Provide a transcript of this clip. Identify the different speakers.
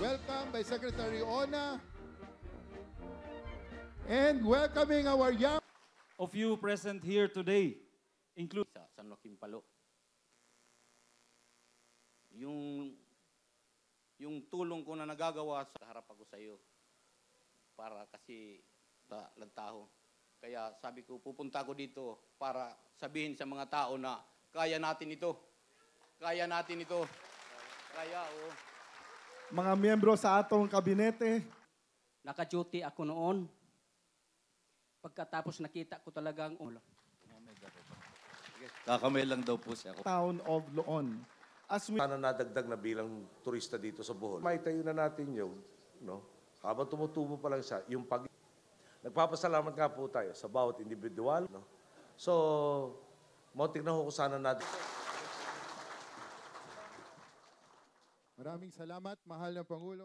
Speaker 1: Welcome by Secretary Ona. And welcoming our young
Speaker 2: of you present here today, including
Speaker 3: sa San Joaquin Palo. Yung tulong ko na nagagawa sa harap ako sa iyo para kasi lantaho. Kaya sabi ko, pupunta ko dito para sabihin sa mga tao na kaya natin ito. Kaya natin ito. Kaya, oh.
Speaker 4: Mga miyembro sa atong kabinete,
Speaker 5: Naka-duty ako noon. Pagkatapos nakita ko talagang ulo.
Speaker 6: Kakamay lang daw po siya.
Speaker 4: Town of Loon. As we
Speaker 7: Sana nadagdag na bilang turista dito sa Bohol. Maitayo na natin yung, no? Habang tumutubo pa lang siya, yung pag... Nagpapasalamat nga po tayo sa bawat individual, no? So, tignan ko sana natin.
Speaker 1: Maraming salamat, mahal na Pangulong.